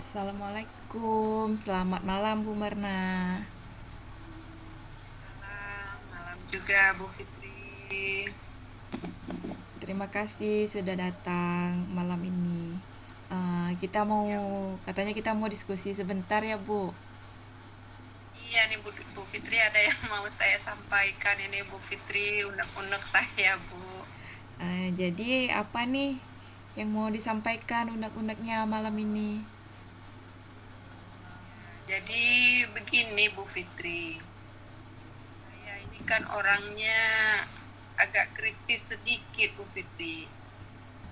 Assalamualaikum, selamat malam Bu Marna. Malam, malam juga Bu Fitri. Terima kasih sudah datang malam ini. Kita mau, Ya, katanya kita mau diskusi sebentar ya Bu. iya nih Bu Fitri ada yang mau saya sampaikan ini Bu Fitri, unek-unek saya Bu. Jadi apa nih yang mau disampaikan unek-uneknya malam ini? Jadi begini Bu Fitri, saya ini kan orangnya agak kritis sedikit Bu Fitri.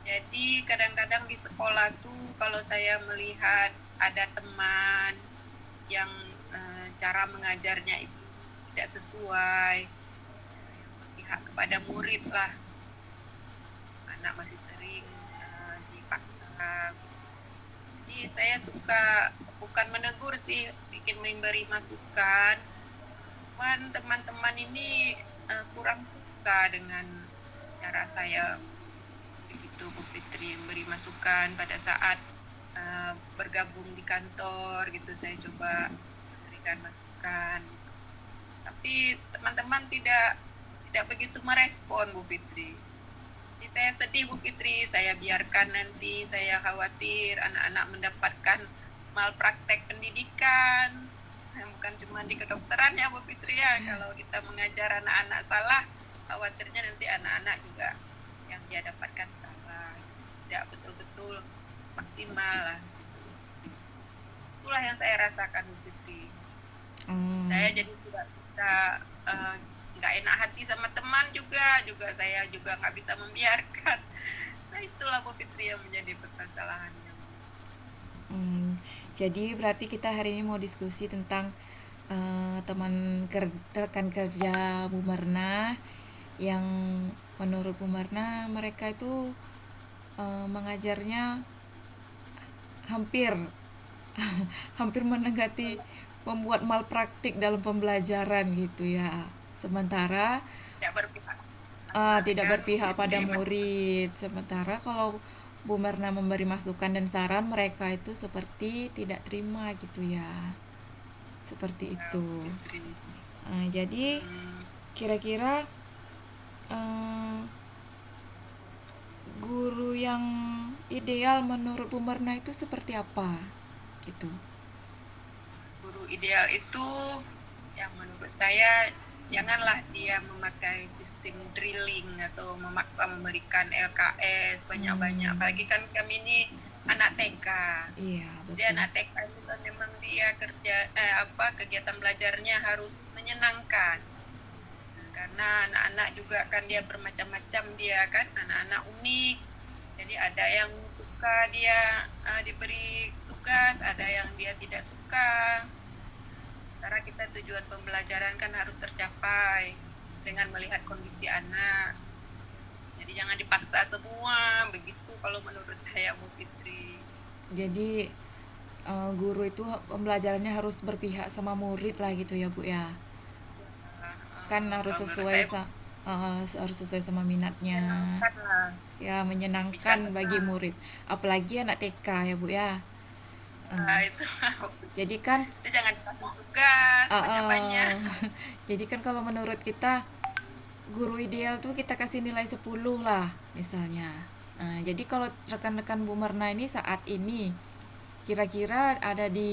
Jadi kadang-kadang di sekolah tuh kalau saya melihat ada teman yang cara mengajarnya itu tidak sesuai, yang berpihak kepada murid lah, anak masih sering dipaksa. Jadi saya suka bukan menegur sih, bikin memberi masukan. Cuman teman-teman ini kurang suka dengan cara saya begitu Bu Fitri memberi masukan pada saat bergabung di kantor gitu, saya coba memberikan masukan. Tapi teman-teman tidak begitu merespon Bu Fitri. Jadi saya sedih Bu Fitri, saya biarkan nanti, saya khawatir anak-anak mendapatkan malpraktek pendidikan. Bukan cuma di kedokteran ya Bu Fitri ya, kalau kita mengajar anak-anak salah, khawatirnya nanti anak-anak juga yang dia dapatkan salah. Tidak betul-betul maksimal lah. Itulah yang saya rasakan Bu Fitri. Saya Hmm, jadi tidak bisa nggak enak hati sama teman juga saya juga nggak bisa membiarkan. Nah itulah Bu Fitri yang menjadi permasalahannya. hmm. Jadi berarti kita hari ini mau diskusi tentang rekan kerja Bu Marna yang menurut Bu Marna mereka itu mengajarnya hampir hampir mendekati membuat malpraktik dalam pembelajaran gitu ya. Sementara Tidak berpihak anak tidak ya Bu berpihak pada Fitri. murid. Sementara kalau Bu Merna memberi masukan dan saran, mereka itu seperti tidak terima gitu ya. Seperti Ya Bu itu. Fitri. Jadi Hmm, kira-kira eh, guru yang ideal menurut Bu Merna itu seperti apa gitu. Guru ideal itu yang menurut saya janganlah dia memakai sistem drilling atau memaksa memberikan LKS banyak-banyak. Hmm, Apalagi kan kami ini anak TK. iya Jadi betul. anak TK itu kan memang dia kerja kegiatan belajarnya harus menyenangkan. Nah, karena anak-anak juga kan dia bermacam-macam, dia kan anak-anak unik. Jadi ada yang suka dia diberi tugas, ada yang dia tidak suka. Karena kita tujuan pembelajaran kan harus tercapai dengan melihat kondisi anak. Jadi jangan dipaksa semua, begitu kalau menurut saya Bu Fitri. Jadi guru itu pembelajarannya harus berpihak sama murid lah gitu ya Bu ya. Kan harus Kalau menurut sesuai saya harus sesuai sama minatnya, menyenangkan lah, ya bisa menyenangkan bagi senang. murid, apalagi anak TK ya Bu ya. Nah, Eh, itu jadi kan itu jangan dikasih tugas eh, banyak-banyak. eh, jadi kan kalau menurut kita guru ideal tuh kita kasih nilai 10 lah misalnya. Jadi kalau rekan-rekan Bu Marna ini saat ini kira-kira ada di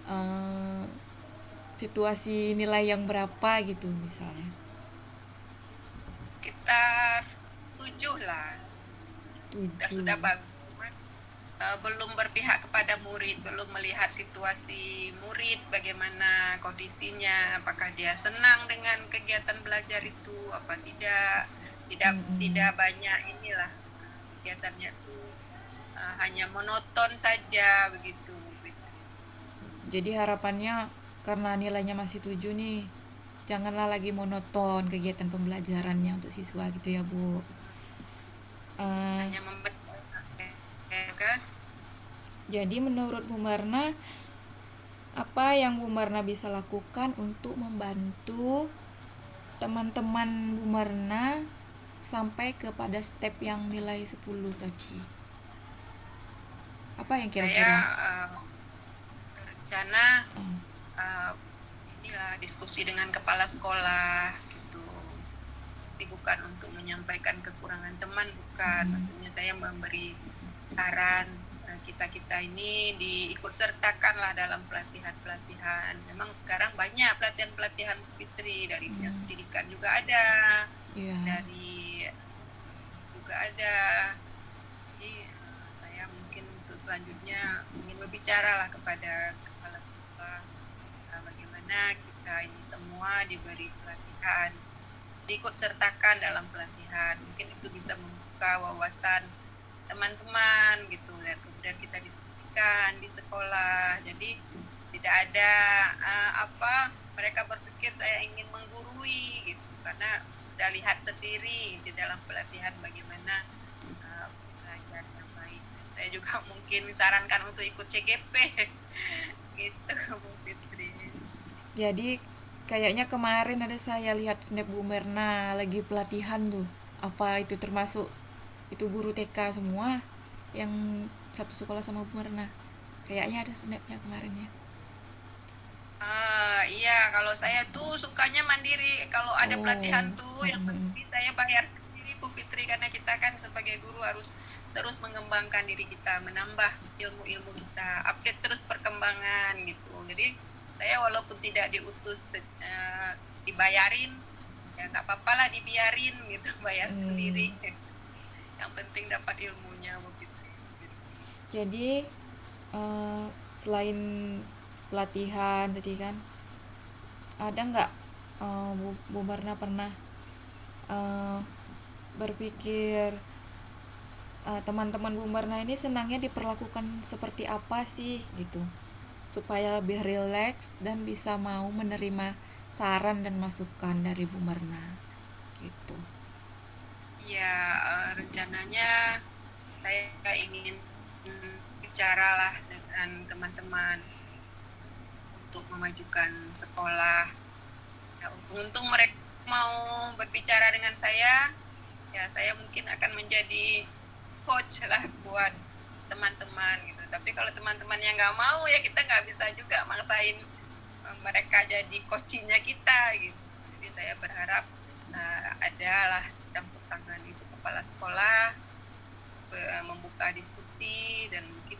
eh, situasi nilai yang berapa gitu misalnya. Sekitar 7 lah. Sudah 7. bagus. Cuman, belum berpihak kepada murid, belum melihat situasi murid bagaimana kondisinya, apakah dia senang dengan kegiatan belajar itu apa tidak. Tidak Mm-mm. tidak banyak inilah kegiatannya itu hanya monoton saja begitu Bu Fitri. Jadi harapannya karena nilainya masih 7 nih, janganlah lagi monoton kegiatan pembelajarannya untuk siswa gitu ya Bu. Eh, Hanya memberi kan. jadi menurut Bu Marna, apa yang Bu Marna bisa lakukan untuk membantu teman-teman Bu Marna sampai kepada step yang nilai 10 tadi? Apa yang Saya kira-kira? rencana Oh. inilah diskusi dengan kepala sekolah gitu. Jadi bukan untuk menyampaikan kekurangan teman, bukan. Maksudnya saya memberi saran kita-kita ini diikut sertakan lah dalam pelatihan-pelatihan. Memang sekarang banyak pelatihan-pelatihan Fitri, dari dinas pendidikan juga ada, Iya. dari juga ada. Jadi saya mungkin untuk selanjutnya ingin berbicara lah kepada kepala sekolah, bagaimana kita ini semua diberi pelatihan, diikut sertakan dalam pelatihan. Mungkin itu bisa membuka wawasan teman-teman gitu, dan kemudian kita diskusikan di sekolah. Jadi tidak ada mereka berpikir saya ingin menggurui gitu, karena sudah lihat sendiri di dalam pelatihan bagaimana belajar yang baik. Saya juga mungkin disarankan untuk ikut CGP gitu, Bu Fitri. Jadi kayaknya kemarin ada saya lihat snap Bu Merna lagi pelatihan tuh. Apa itu termasuk itu guru TK semua yang satu sekolah sama Bu Merna? Kayaknya ada snapnya kemarin ya. Iya, kalau saya tuh sukanya mandiri. Kalau ada pelatihan Oh. tuh yang pasti saya bayar sendiri, Bu Fitri, karena kita kan sebagai guru harus terus mengembangkan diri kita, menambah ilmu-ilmu kita, update terus perkembangan gitu. Jadi saya walaupun tidak diutus dibayarin, ya nggak apa-apa lah, dibiarin gitu, bayar sendiri. Yang penting dapat ilmunya, Bu Fitri. Jadi selain pelatihan tadi kan, ada nggak Bu Marna pernah eh, berpikir teman-teman Bu Marna ini senangnya diperlakukan seperti apa sih gitu, supaya lebih rileks dan bisa mau menerima saran dan masukan dari Bu Marna gitu. Ya, rencananya saya ingin bicara lah dengan teman-teman untuk memajukan sekolah. Ya, untung mereka mau berbicara dengan saya, ya saya mungkin akan menjadi coach lah buat teman-teman gitu. Tapi kalau teman-teman yang nggak mau, ya kita nggak bisa juga maksain mereka jadi coachingnya kita gitu. Jadi saya berharap adalah campur tangan ibu kepala sekolah, membuka diskusi, dan mungkin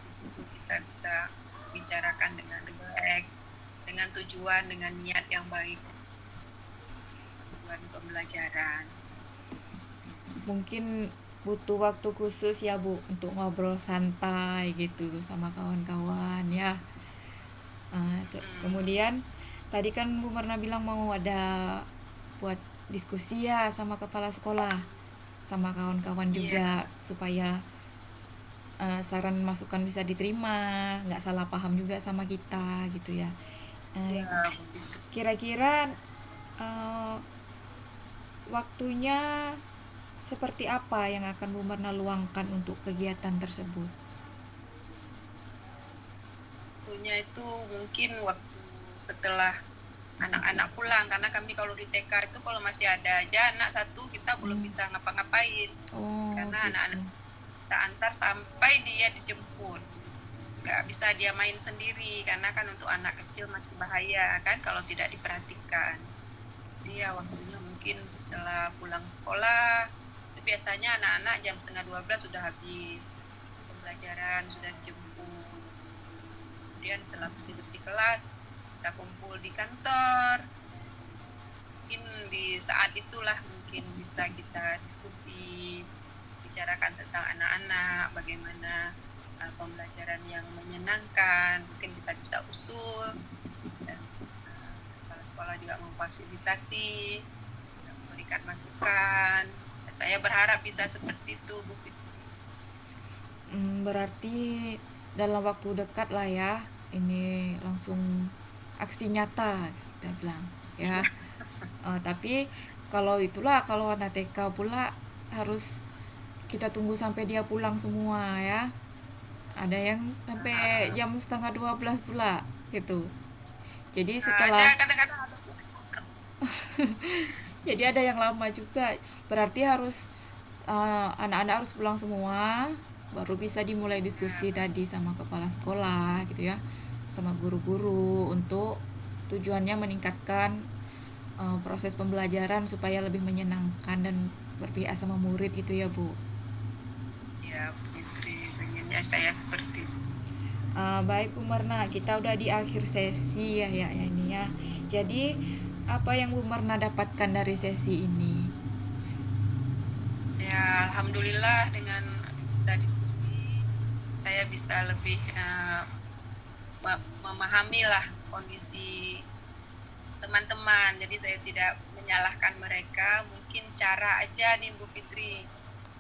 di situ kita bisa bicarakan dengan rileks, dengan tujuan, dengan niat yang baik, tujuan pembelajaran. Mungkin butuh waktu khusus ya Bu untuk ngobrol santai gitu sama kawan-kawan ya. Kemudian tadi kan Bu Marna bilang mau ada buat diskusi ya sama kepala sekolah, sama kawan-kawan juga, supaya saran masukan bisa diterima, nggak salah paham juga sama kita gitu ya. Eh, Kira-kira eh, waktunya seperti apa yang akan Bu Marna luangkan untuk kegiatan tersebut? Waktunya itu mungkin waktu setelah anak-anak pulang, karena kami kalau di TK itu kalau masih ada aja anak satu, kita belum bisa ngapa-ngapain, Oh, karena gitu. anak-anak kita antar sampai dia dijemput. Nggak bisa dia main sendiri, karena kan untuk anak kecil masih bahaya kan kalau tidak diperhatikan. Jadi ya waktunya mungkin setelah pulang sekolah, itu biasanya anak-anak jam 11:30 sudah habis pembelajaran, sudah dijemput. Kemudian setelah bersih-bersih kelas, kita kumpul di kantor. Mungkin di saat itulah mungkin bisa kita diskusi, bicarakan tentang anak-anak, bagaimana pembelajaran yang menyenangkan, mungkin kita bisa usul, dan kepala sekolah juga memfasilitasi, memberikan masukan. Saya berharap bisa seperti itu, Bu Fitri. Berarti dalam waktu dekat lah ya, ini langsung aksi nyata kita bilang ya. Tapi kalau itulah, kalau anak TK pula harus kita tunggu sampai dia pulang semua ya. Ada yang sampai jam setengah 12 pula gitu. Jadi Ada setelah kadang-kadang ada. jadi ada yang lama juga. Berarti harus anak-anak harus pulang semua, baru bisa dimulai diskusi tadi sama kepala sekolah gitu ya. sama guru-guru untuk tujuannya meningkatkan proses pembelajaran supaya lebih menyenangkan dan berpihak sama murid gitu ya Bu. Ya, Bu Fitri, pengennya saya seperti itu. Baik Bu Marna, kita udah di akhir sesi ya ini ya. Jadi apa yang Bu Marna dapatkan dari sesi ini? Ya, alhamdulillah dengan kita diskusi, saya bisa lebih memahami lah kondisi teman-teman. Jadi saya tidak menyalahkan mereka, mungkin cara aja nih Bu Fitri,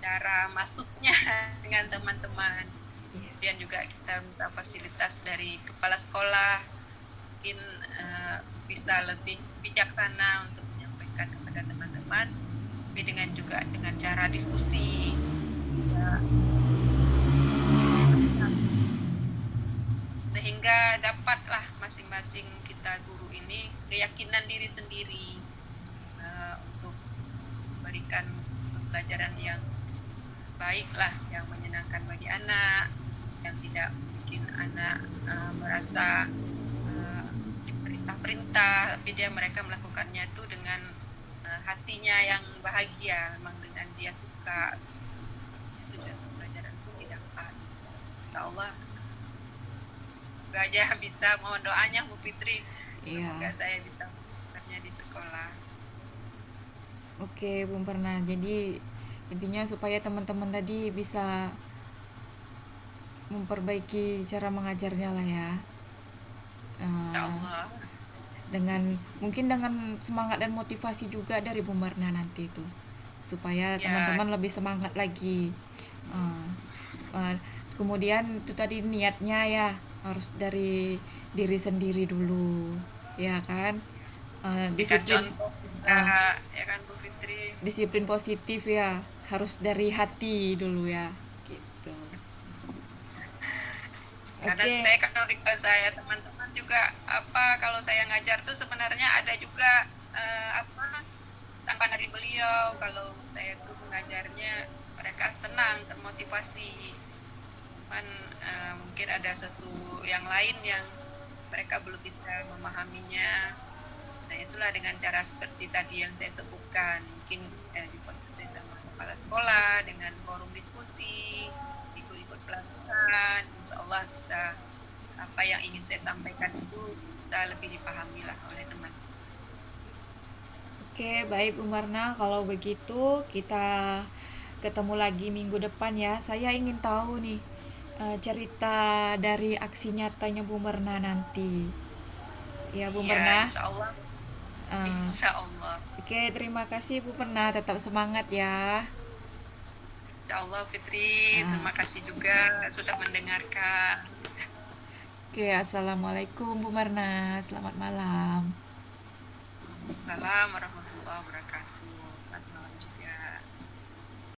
cara masuknya dengan teman-teman. Kemudian juga kita minta fasilitas dari kepala sekolah, mungkin bisa lebih bijaksana untuk menyampaikan kepada teman-teman, tapi dengan cara diskusi. Ya, sehingga dapatlah masing-masing kita guru ini keyakinan diri sendiri untuk memberikan pembelajaran yang baik lah, yang menyenangkan bagi anak, yang tidak bikin anak merasa diperintah-perintah, tapi mereka melakukannya itu dengan hatinya yang bahagia, memang dengan dia suka, itu pelajaran pun didapat. Insya Allah aja bisa, mohon doanya Bu Fitri, semoga saya bisa melakukannya di sekolah. Oke Bu Marna, jadi intinya supaya teman-teman tadi bisa memperbaiki cara mengajarnya lah ya. Insya Allah. Mungkin dengan semangat dan motivasi juga dari Bu Marna nanti itu, supaya teman-teman lebih semangat lagi. Kemudian itu tadi niatnya ya harus dari diri sendiri dulu, ya kan? Disiplin, ya kan Bu Fitri. Disiplin positif ya, harus dari hati dulu ya, gitu. Karena saya teman-teman juga kalau saya ngajar tuh sebenarnya ada juga tanggapan dari beliau, kalau saya tuh mengajarnya mereka senang, termotivasi. Cuman mungkin ada satu yang lain yang mereka belum bisa memahaminya. Nah itulah dengan cara seperti tadi yang saya sebutkan, mungkin dikonsultasi sama kepala sekolah, dengan forum diskusi, ikut pelatihan, insya Allah bisa apa yang ingin saya sampaikan itu bisa lebih dipahami lah oleh teman. Oke, baik Bu Marna, kalau begitu kita ketemu lagi minggu depan ya. Saya ingin tahu nih cerita dari aksi nyatanya Bu Marna nanti. Ya Bu Marna. Insya Allah. Insya Allah. Oke, terima kasih Bu Marna, tetap semangat ya. Insya Allah Fitri, terima kasih juga sudah mendengarkan. Oke, assalamualaikum Bu Marna, selamat malam. Assalamualaikum warahmatullahi wabarakatuh. Selamat malam juga.